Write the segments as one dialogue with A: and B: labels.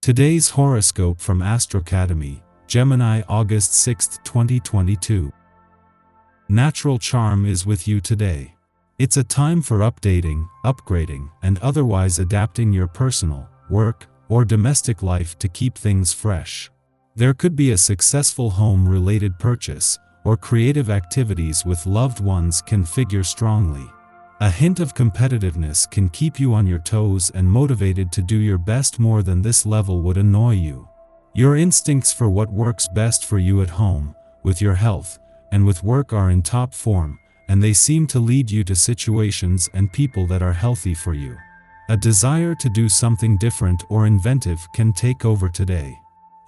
A: Today's horoscope from Astrocademy, Gemini, August 6, 2022. Natural charm is with you today. It's a time for updating, upgrading, and otherwise adapting your personal, work, or domestic life to keep things fresh. There could be a successful home-related purchase, or creative activities with loved ones can figure strongly. A hint of competitiveness can keep you on your toes and motivated to do your best. More than this level would annoy you. Your instincts for what works best for you at home, with your health, and with work are in top form, and they seem to lead you to situations and people that are healthy for you. A desire to do something different or inventive can take over today.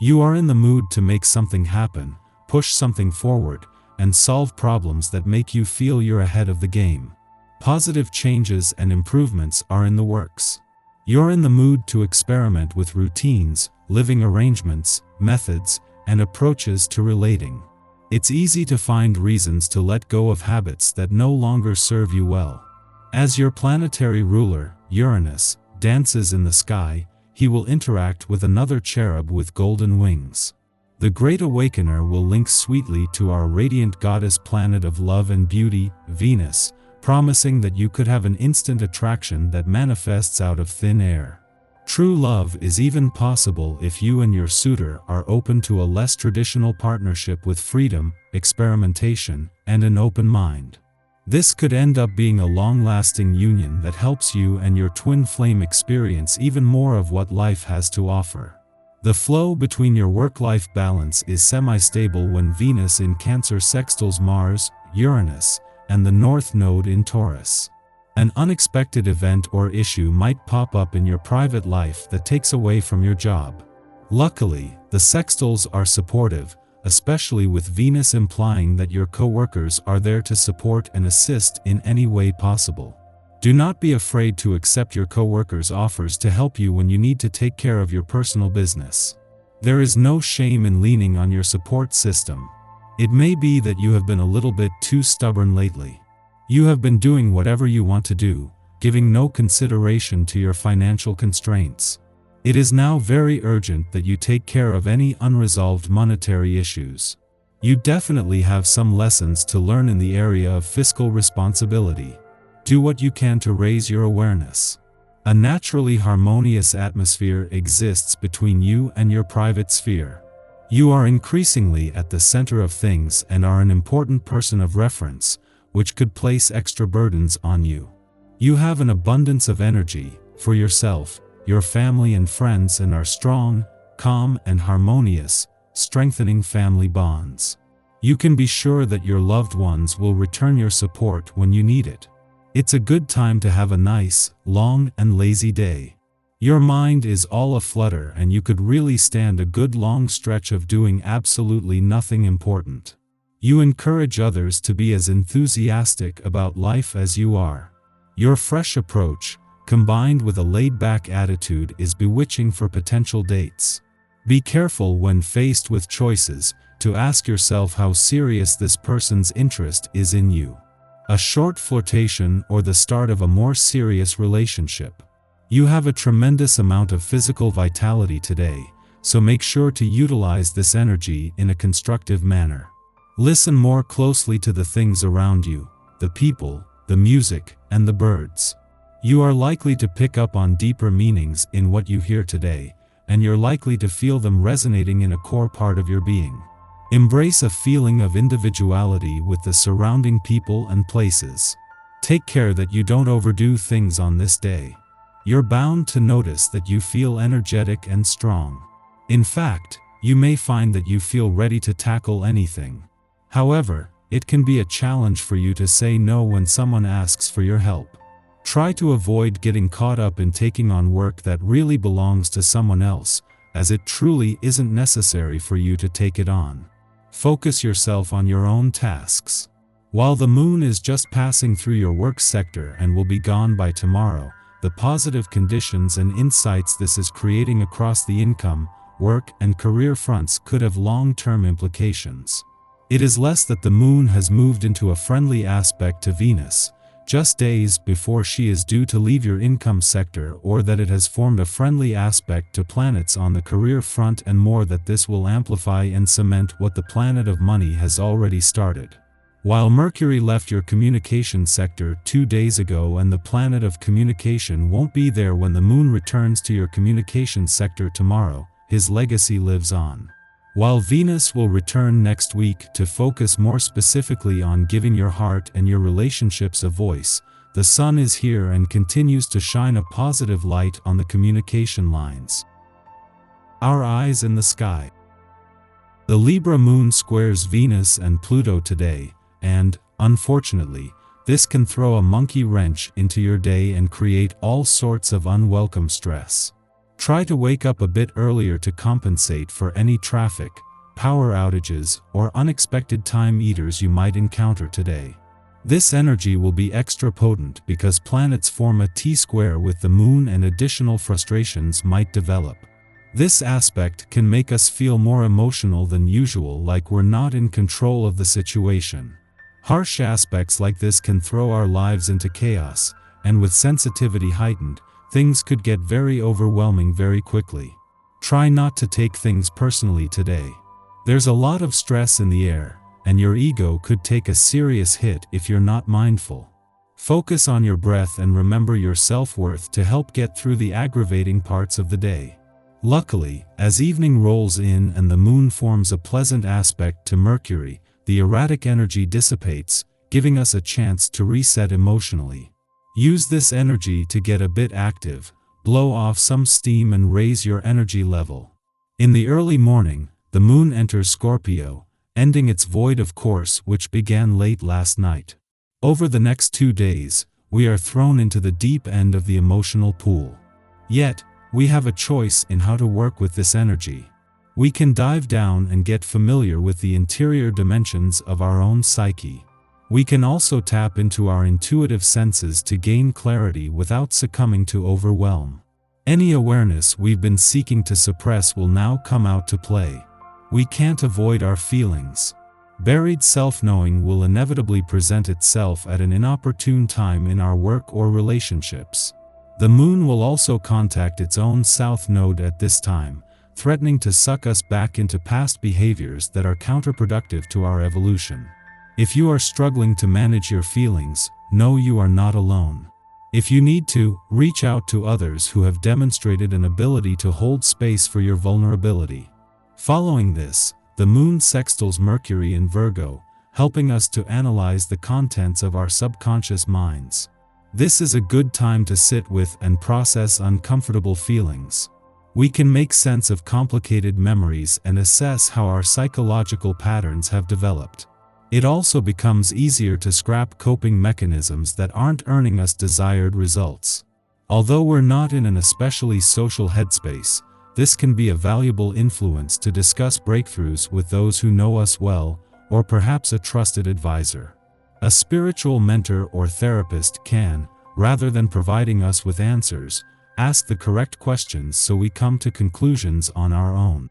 A: You are in the mood to make something happen, push something forward, and solve problems that make you feel you're ahead of the game. Positive changes and improvements are in the works. You're in the mood to experiment with routines, living arrangements, methods, and approaches to relating. It's easy to find reasons to let go of habits that no longer serve you well. As your planetary ruler, Uranus, dances in the sky, he will interact with another cherub with golden wings. The Great Awakener will link sweetly to our radiant goddess planet of love and beauty, Venus, promising that you could have an instant attraction that manifests out of thin air. True love is even possible if you and your suitor are open to a less traditional partnership with freedom, experimentation, and an open mind. This could end up being a long-lasting union that helps you and your twin flame experience even more of what life has to offer. The flow between your work-life balance is semi-stable when Venus in Cancer sextiles Mars, Uranus, and the North Node in Taurus. An unexpected event or issue might pop up in your private life that takes away from your job. Luckily, the sextiles are supportive, especially with Venus implying that your co-workers are there to support and assist in any way possible. Do not be afraid to accept your co-workers' offers to help you when you need to take care of your personal business. There is no shame in leaning on your support system. It may be that you have been a little bit too stubborn lately. You have been doing whatever you want to do, giving no consideration to your financial constraints. It is now very urgent that you take care of any unresolved monetary issues. You definitely have some lessons to learn in the area of fiscal responsibility. Do what you can to raise your awareness. A naturally harmonious atmosphere exists between you and your private sphere. You are increasingly at the center of things and are an important person of reference, which could place extra burdens on you. You have an abundance of energy for yourself, your family and friends, and are strong, calm, and harmonious, strengthening family bonds. You can be sure that your loved ones will return your support when you need it. It's a good time to have a nice, long, and lazy day. Your mind is all aflutter and you could really stand a good long stretch of doing absolutely nothing important. You encourage others to be as enthusiastic about life as you are. Your fresh approach, combined with a laid-back attitude, is bewitching for potential dates. Be careful when faced with choices to ask yourself how serious this person's interest is in you. A short flirtation or the start of a more serious relationship. You have a tremendous amount of physical vitality today, so make sure to utilize this energy in a constructive manner. Listen more closely to the things around you, the people, the music, and the birds. You are likely to pick up on deeper meanings in what you hear today, and you're likely to feel them resonating in a core part of your being. Embrace a feeling of individuality with the surrounding people and places. Take care that you don't overdo things on this day. You're bound to notice that you feel energetic and strong. In fact, you may find that you feel ready to tackle anything. However, it can be a challenge for you to say no when someone asks for your help. Try to avoid getting caught up in taking on work that really belongs to someone else, as it truly isn't necessary for you to take it on. Focus yourself on your own tasks. While the moon is just passing through your work sector and will be gone by tomorrow, the positive conditions and insights this is creating across the income, work, and career fronts could have long-term implications. It is less that the moon has moved into a friendly aspect to Venus, just days before she is due to leave your income sector, or that it has formed a friendly aspect to planets on the career front, and more, that this will amplify and cement what the planet of money has already started. While Mercury left your communication sector 2 days ago, and the planet of communication won't be there when the moon returns to your communication sector tomorrow, his legacy lives on. While Venus will return next week to focus more specifically on giving your heart and your relationships a voice, the Sun is here and continues to shine a positive light on the communication lines. Our eyes in the sky. The Libra moon squares Venus and Pluto today, and, unfortunately, this can throw a monkey wrench into your day and create all sorts of unwelcome stress. Try to wake up a bit earlier to compensate for any traffic, power outages, or unexpected time eaters you might encounter today. This energy will be extra potent because planets form a T-square with the moon, and additional frustrations might develop. This aspect can make us feel more emotional than usual, like we're not in control of the situation. Harsh aspects like this can throw our lives into chaos, and with sensitivity heightened, things could get very overwhelming very quickly. Try not to take things personally today. There's a lot of stress in the air, and your ego could take a serious hit if you're not mindful. Focus on your breath and remember your self-worth to help get through the aggravating parts of the day. Luckily, as evening rolls in and the moon forms a pleasant aspect to Mercury, the erratic energy dissipates, giving us a chance to reset emotionally. Use this energy to get a bit active, blow off some steam, and raise your energy level. In the early morning, the moon enters Scorpio, ending its void of course, which began late last night. Over the next 2 days, we are thrown into the deep end of the emotional pool. Yet, we have a choice in how to work with this energy. We can dive down and get familiar with the interior dimensions of our own psyche. We can also tap into our intuitive senses to gain clarity without succumbing to overwhelm. Any awareness we've been seeking to suppress will now come out to play. We can't avoid our feelings. Buried self-knowing will inevitably present itself at an inopportune time in our work or relationships. The moon will also contact its own south node at this time, threatening to suck us back into past behaviors that are counterproductive to our evolution. If you are struggling to manage your feelings, know you are not alone. If you need to, reach out to others who have demonstrated an ability to hold space for your vulnerability. Following this, the moon sextiles Mercury in Virgo, helping us to analyze the contents of our subconscious minds. This is a good time to sit with and process uncomfortable feelings. We can make sense of complicated memories and assess how our psychological patterns have developed. It also becomes easier to scrap coping mechanisms that aren't earning us desired results. Although we're not in an especially social headspace, this can be a valuable influence to discuss breakthroughs with those who know us well, or perhaps a trusted advisor. A spiritual mentor or therapist can, rather than providing us with answers, ask the correct questions so we come to conclusions on our own.